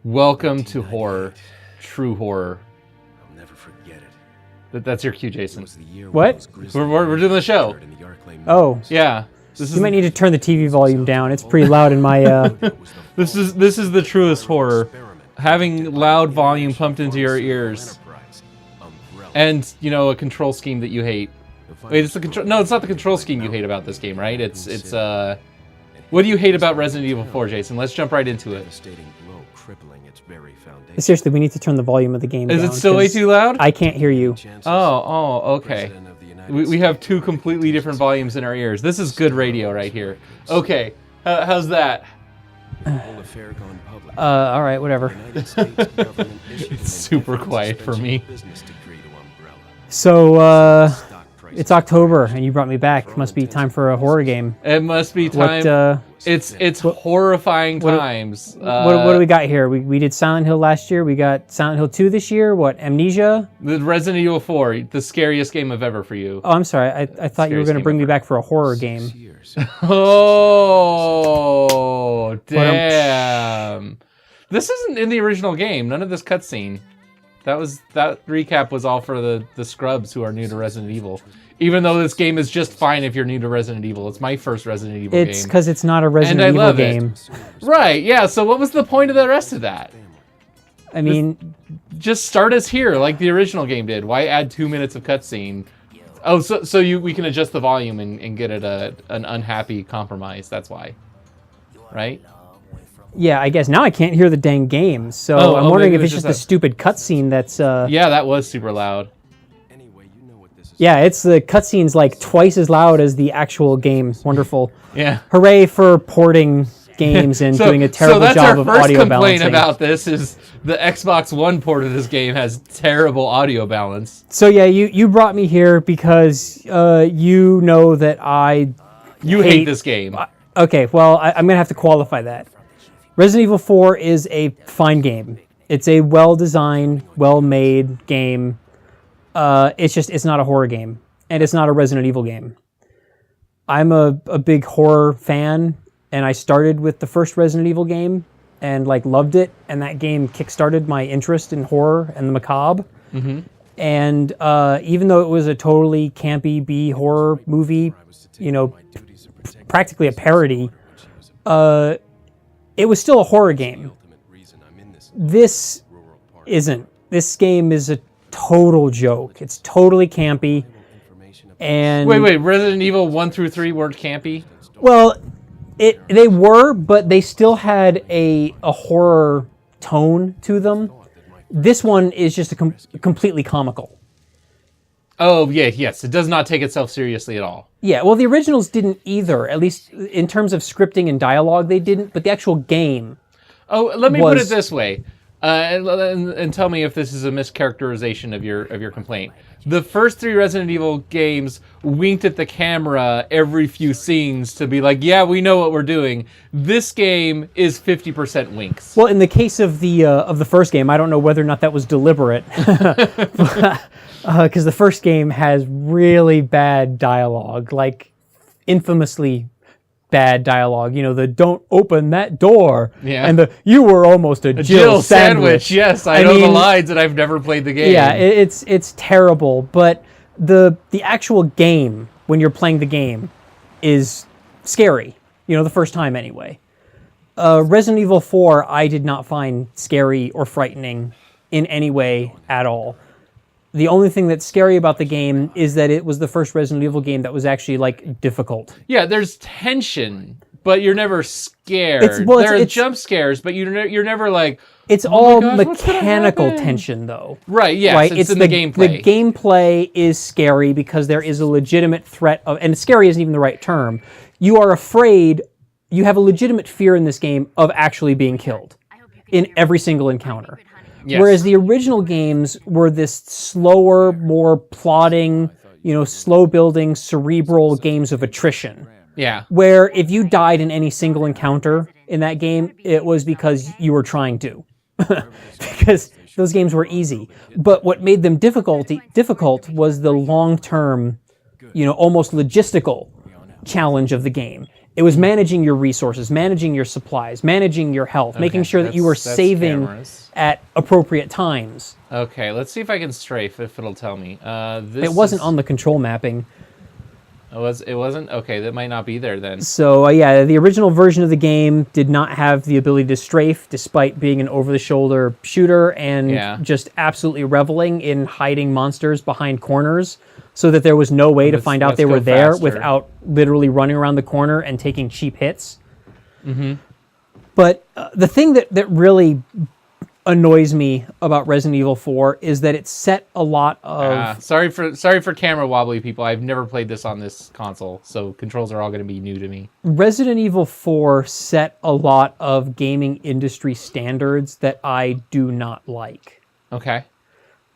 Welcome to horror. True horror. I'll never forget it. That's your cue, Jason. What? We're doing the show. Oh. Yeah. You might need to turn the TV volume down. It's pretty loud in my... This is the truest horror. Having loud volume pumped into your ears. And, you know, a control scheme that you hate. Wait, it's the control... No, it's not the control scheme you hate about this game, right? It's What do you hate about Resident Evil 4, Jason? Let's jump right into it. Seriously, we need to turn the volume of the game down. Is it still way too loud? I can't hear you. Oh, okay. We have two completely different volumes in our ears. This is good radio right here. Okay, how's that? All right, whatever. It's super quiet for me. So, it's October, and you brought me back. Must be time for a horror game. It must be time. It's horrifying times. What do we got here? We did Silent Hill last year. We got Silent Hill 2 this year. What, Amnesia? The Resident Evil 4, the scariest game of ever for you. Oh, I'm sorry. I thought you were going to bring me back for a horror game. Oh, damn. This isn't in the original game. None of this cutscene. That recap was all for the scrubs who are new to Resident Evil. Even though this game is just fine if you're new to Resident Evil. It's my first Resident Evil game. It's because it's not a Resident Evil game. Right, yeah, so what was the point of the rest of that? I mean... Just start us here, like the original game did. Why add 2 minutes of cutscene? Oh, so we can adjust the volume and get it an unhappy compromise, that's why. Right? Yeah, I guess now I can't hear the dang game, so I'm wondering if it's just a stupid cutscene that's... Yeah, that was super loud. Yeah, it's the cutscene's like twice as loud as the actual game. Wonderful. Yeah. Hooray for porting games and doing a terrible job of audio balancing. So that's our first complaint about this is the Xbox One port of this game has terrible audio balance. So yeah, you brought me here because you know that You hate this game. Okay, well, I'm going to have to qualify that. Resident Evil 4 is a fine game. It's a well-designed, well-made game. It's not a horror game, and it's not a Resident Evil game. I'm a big horror fan, and I started with the first Resident Evil game, and loved it, and that game kickstarted my interest in horror and the macabre. Mm-hmm. And even though it was a totally campy B horror movie, practically a parody, it was still a horror game. This isn't. This game is a total joke. It's totally campy. And wait, Resident Evil 1 through 3 weren't campy? Well, they were, but they still had a horror tone to them. This one is just completely comical. Oh, yeah, yes. It does not take itself seriously at all. Yeah, well, the originals didn't either. At least in terms of scripting and dialogue, they didn't. But the actual game... Oh, let me put it this way. And tell me if this is a mischaracterization of your complaint. The first 3 Resident Evil games winked at the camera every few scenes to be like, yeah, we know what we're doing. This game is 50% winks. Well, in the case of the first game, I don't know whether or not that was deliberate. Because the first game has really bad dialogue, infamously bad dialogue. The don't open that door. Yeah. And you were almost a Jill sandwich. Yes, I know the lines, and I've never played the game. Yeah, it's terrible. But the actual game, when you're playing the game, is scary. The first time anyway. Resident Evil 4, I did not find scary or frightening in any way at all. The only thing that's scary about the game is that it was the first Resident Evil game that was actually, difficult. Yeah, there's tension, but you're never scared. There are jump scares, but you're never like... It's all mechanical tension, though. Right, yes, right? It's in the gameplay. The gameplay is scary because there is a legitimate threat of... And scary isn't even the right term. You are afraid... You have a legitimate fear in this game of actually being killed in every single encounter. Yes. Whereas the original games were this slower, more plodding, slow-building, cerebral games of attrition. Yeah. Where if you died in any single encounter in that game, it was because you were trying to. Because those games were easy. But what made them difficult was the long-term, almost logistical challenge of the game. It was managing your resources, managing your supplies, managing your health, making sure that you were saving cameras. at appropriate times. Okay, let's see if I can strafe, if it'll tell me. It wasn't on the control mapping. It wasn't? Okay, that might not be there then. So, yeah, the original version of the game did not have the ability to strafe, despite being an over-the-shoulder shooter and just absolutely reveling in hiding monsters behind corners so that there was no way to find out they were there faster. without literally running around the corner and taking cheap hits. Mm-hmm. But the thing that really annoys me about Resident Evil 4 is that it set a lot of... sorry for camera wobbly people. I've never played this on this console, so controls are all going to be new to me. Resident Evil 4 set a lot of gaming industry standards that I do not like. Okay.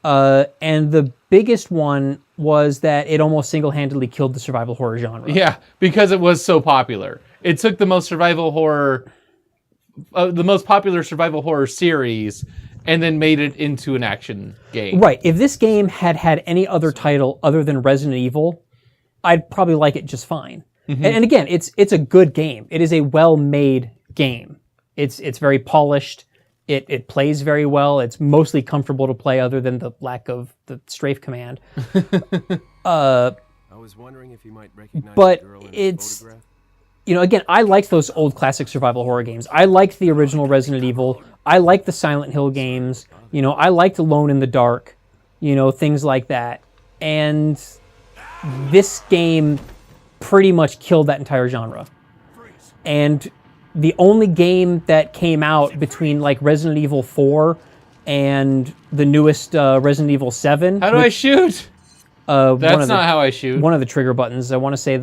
And the biggest one was that it almost single-handedly killed the survival horror genre. Yeah, because it was so popular. It took the most the most popular survival horror series and then made it into an action game. Right. If this game had any other title other than Resident Evil, I'd probably like it just fine. Mm-hmm. And again, it's a good game. It is a well-made game. It's very polished. It plays very well. It's mostly comfortable to play other than the lack of the strafe command. I was wondering if you might recognize but the girl in it's... the photograph. You know, again, I liked those old classic survival horror games. I liked the original Resident Evil. I liked the Silent Hill games. You know, I liked Alone in the Dark. You know, things like that. And this game pretty much killed that entire genre. And the only game that came out between, like, Resident Evil 4 and the newest Resident Evil 7... How do I shoot? That's not how I shoot. One of the trigger buttons. I want to say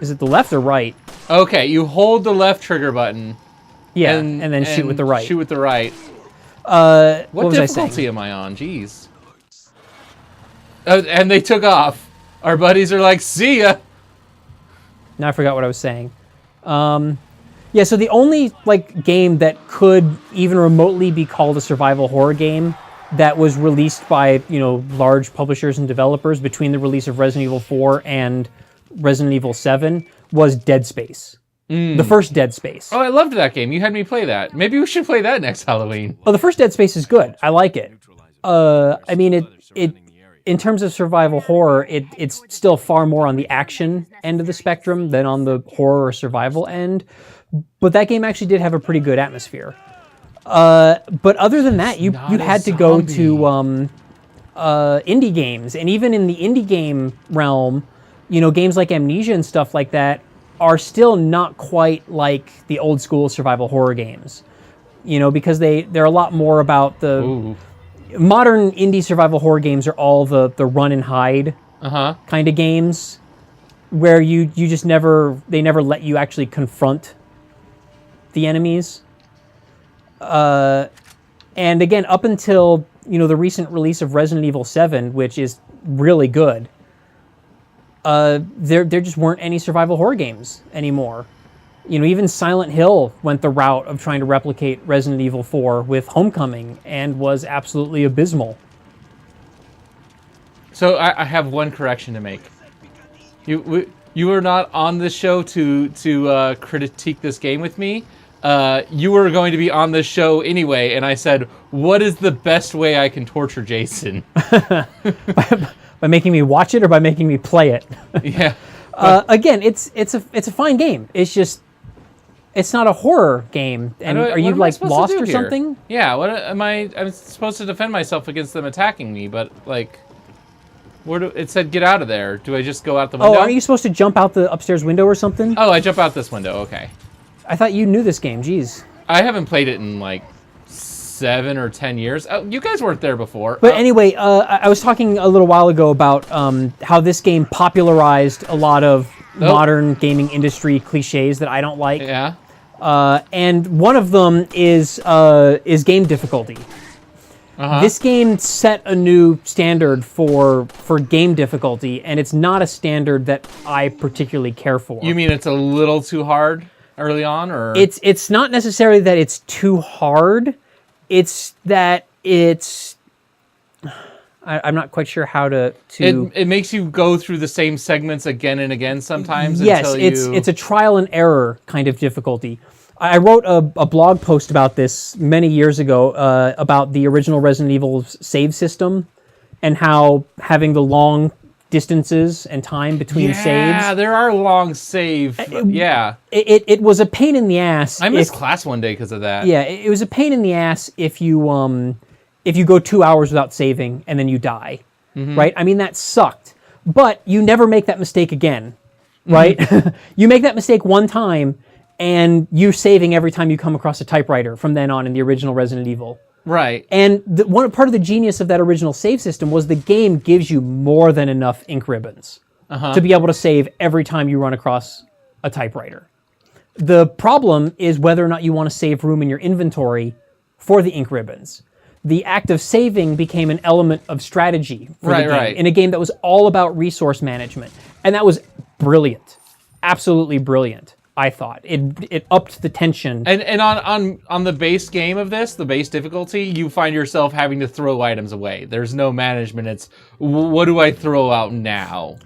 Is it the left or right? Okay, you hold the left trigger button. Yeah, and then shoot with the right. Shoot with the right. What What was I difficulty saying? am I on? Jeez. And they took off. Our buddies are like, see ya. Now I forgot what I was saying. Yeah, so the only game that could even remotely be called a survival horror game that was released by large publishers and developers between the release of Resident Evil 4 and Resident Evil 7 was Dead Space. The first Dead Space. Oh, I loved that game. You had me play that. Maybe we should play that next Halloween. Oh, the first Dead Space is good. I like it. I mean, it in terms of survival horror, it's still far more on the action end of the spectrum than on the horror or survival end. But that game actually did have a pretty good atmosphere. But other than that, you had to go to indie games. And even in the indie game realm, games like Amnesia and stuff like that are still not quite like the old school survival horror games. Because they're a lot more about the... Ooh. Modern indie survival horror games are all the run and hide kind of games where you just they never let you actually confront the enemies. And again, up until, the recent release of Resident Evil 7, which is really good, there just weren't any survival horror games anymore. Even Silent Hill went the route of trying to replicate Resident Evil 4 with Homecoming and was absolutely abysmal. So I have one correction to make. You were not on this show to critique this game with me. You were going to be on this show anyway, and I said, what is the best way I can torture Jason? By making me watch it or by making me play it? Yeah. Again, it's a fine game. It's just... It's not a horror game. And are you lost or something? Yeah, what am I? I'm supposed to defend myself against them attacking me, but it said get out of there. Do I just go out the window? Oh, aren't you supposed to jump out the upstairs window or something? Oh, I jump out this window. Okay. I thought you knew this game. Jeez. I haven't played it in 7 or 10 years. Oh, you guys weren't there before. But anyway, I was talking a little while ago about how this game popularized a lot of modern gaming industry cliches that I don't like. Yeah. And one of them is game difficulty. This game set a new standard for game difficulty, and it's not a standard that I particularly care for. You mean it's a little too hard early on, or it's not necessarily that it's too hard. It's that it's I'm not quite sure how to. It makes you go through the same segments again and again sometimes. Yes, until it's a trial and error kind of difficulty. I wrote a blog post about this many years ago about the original Resident Evil save system and how having the long distances and time between saves. Yeah, there are long save. Yeah. It was a pain in the ass. I missed class one day because of that. Yeah, it was a pain in the ass if you go 2 hours without saving and then you die, right? I mean, that sucked. But you never make that mistake again, right? You make that mistake one time, and you're saving every time you come across a typewriter from then on in the original Resident Evil. Right. And one part of the genius of that original save system was the game gives you more than enough ink ribbons to be able to save every time you run across a typewriter. The problem is whether or not you want to save room in your inventory for the ink ribbons. The act of saving became an element of strategy for the game in a game that was all about resource management. And that was brilliant. Absolutely brilliant, I thought. It upped the tension. And on the base game of this, the base difficulty, you find yourself having to throw items away. There's no management. It's, what do I throw out now?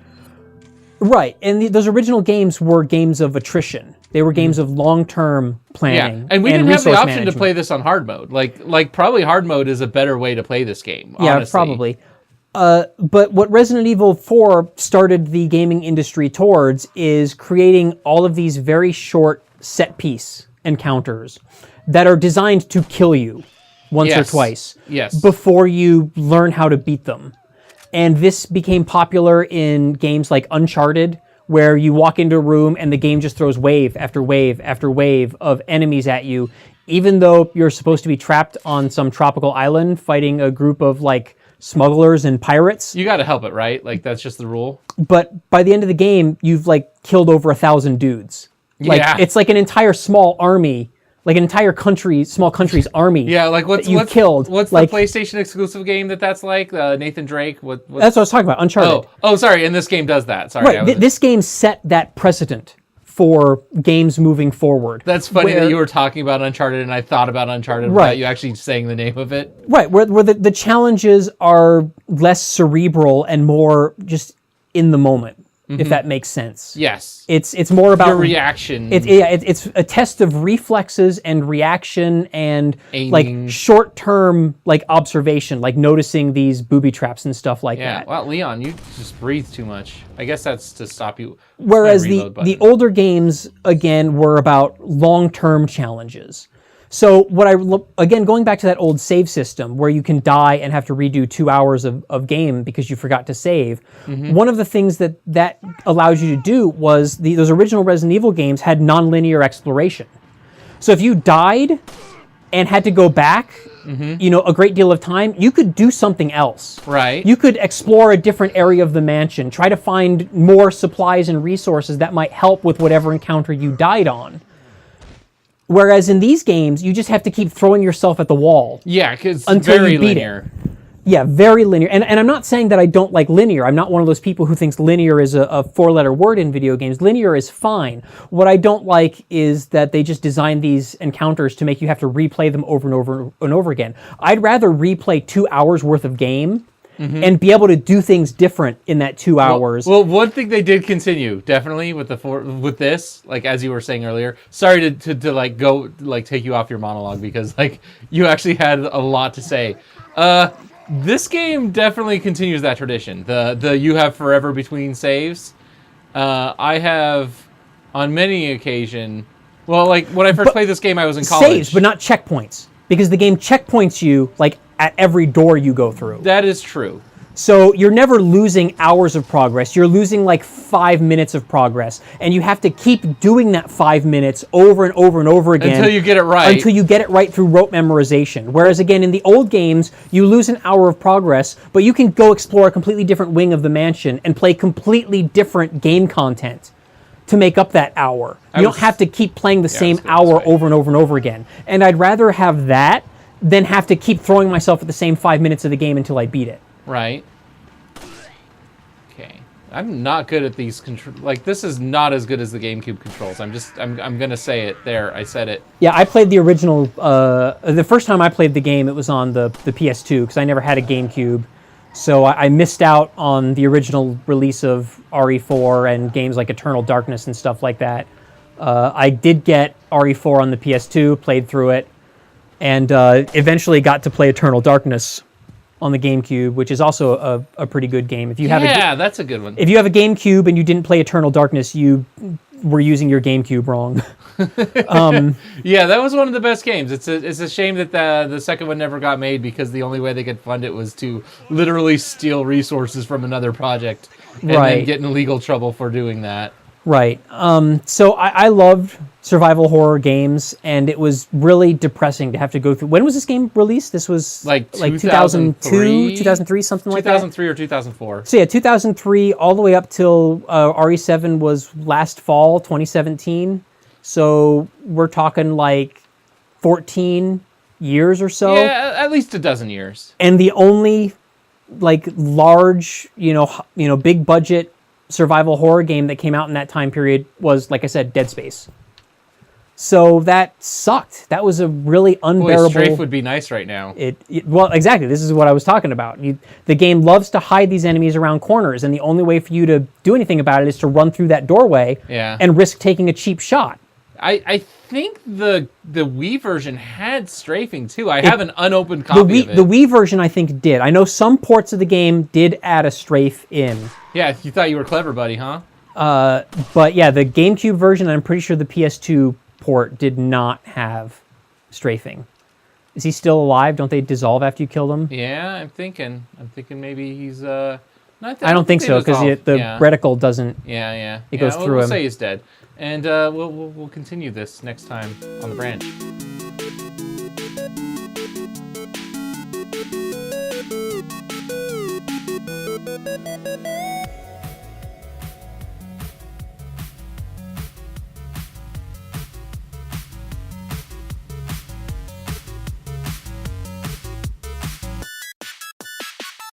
Right, and those original games were games of attrition. They were games of long-term planning. Yeah, and we didn't have the option management. to play this on hard mode. Like probably hard mode is a better way to play this game. Yeah, honestly. probably. But what Resident Evil 4 started the gaming industry towards is creating all of these very short set-piece encounters that are designed to kill you once or twice before you learn how to beat them. And this became popular in games like Uncharted, where you walk into a room and the game just throws wave after wave after wave of enemies at you, even though you're supposed to be trapped on some tropical island fighting a group of like smugglers and pirates. You got to help it, right? Like that's just the rule. But by the end of the game, you've like killed over 1,000 dudes. Like it's like an entire small army. Like an entire small country's army. Yeah, like what's killed. What's like, the PlayStation exclusive game that's like? Nathan Drake. What's... That's what I was talking about. Uncharted. Oh, sorry. And this game does that. Sorry. Right. This game set that precedent for games moving forward. That's funny that you were talking about Uncharted, and I thought about Uncharted without you actually saying the name of it. Right. Where the challenges are less cerebral and more just in the moment. If that makes sense. Yes. It's more about your reaction. It's a test of reflexes and reaction and aiming. Like short-term like observation, like noticing these booby traps and stuff like that. Well, Leon, you just breathe too much. I guess that's to stop you. Whereas the older games again were about long-term challenges. So again, going back to that old save system where you can die and have to redo 2 hours of game because you forgot to save, one of the things that allows you to do was those original Resident Evil games had non-linear exploration. So if you died and had to go back, a great deal of time, you could do something else. Right. You could explore a different area of the mansion, try to find more supplies and resources that might help with whatever encounter you died on. Whereas in these games, you just have to keep throwing yourself at the wall. Yeah, because it's very linear. Yeah, very linear. And I'm not saying that I don't like linear. I'm not one of those people who thinks linear is a four-letter word in video games. Linear is fine. What I don't like is that they just design these encounters to make you have to replay them over and over and over again. I'd rather replay 2 hours worth of game and be able to do things different in that 2 hours. Well, one thing they did continue definitely with this, like as you were saying earlier. Sorry to like go like take you off your monologue because like you actually had a lot to say. This game definitely continues that tradition. The you have forever between saves. I have on many occasion. Well, like when I first played this game, I was in college. Saves, but not checkpoints, because the game checkpoints you like at every door you go through. That is true. So you're never losing hours of progress. You're losing like 5 minutes of progress. And you have to keep doing that 5 minutes over and over and over again. Until you get it right. Until you get it right through rote memorization. Whereas again, in the old games, you lose an hour of progress, but you can go explore a completely different wing of the mansion and play completely different game content to make up that hour. You don't have to keep playing the same hour over and over and over again. And I'd rather have that than have to keep throwing myself at the same 5 minutes of the game until I beat it. Right. Okay. I'm not good at these controls. Like, this is not as good as the GameCube controls. I'm gonna say it there. I said it. Yeah, I played the original. The first time I played the game, it was on the PS2 because I never had a GameCube. So I missed out on the original release of RE4 and games like Eternal Darkness and stuff like that. I did get RE4 on the PS2, played through it, and eventually got to play Eternal Darkness on the GameCube, which is also a pretty good game. If you have that's a good one. if you have a GameCube and you didn't play Eternal Darkness, you were using your GameCube wrong. Yeah, that was one of the best games. It's a shame that the second one never got made because the only way they could fund it was to literally steal resources from another project and then get in legal trouble for doing that. Right. So I loved survival horror games, and it was really depressing to have to go through. When was this game released? This was like 2002, 2003, something like that? 2003 or 2004. So yeah, 2003 all the way up till RE7 was last fall, 2017. So we're talking like 14 years or so. Yeah, at least a dozen years. And the only like large, big budget survival horror game that came out in that time period was, like I said, Dead Space. So that sucked. That was a really unbearable... Boy, Strafe would be nice right now. Well, exactly. This is what I was talking about. The game loves to hide these enemies around corners, and the only way for you to do anything about it is to run through that doorway and risk taking a cheap shot. I think the Wii version had strafing too. I have an unopened copy of it. The Wii version, I think, did. I know some ports of the game did add a strafe in. Yeah, you thought you were clever, buddy, huh? But yeah, the GameCube version, I'm pretty sure the PS2 port did not have strafing. Is he still alive? Don't they dissolve after you kill them? Yeah, I'm thinking maybe he's I don't think so, because the reticle doesn't. Yeah. It goes through we'll him. say he's dead. And we'll continue this next time on The Branch.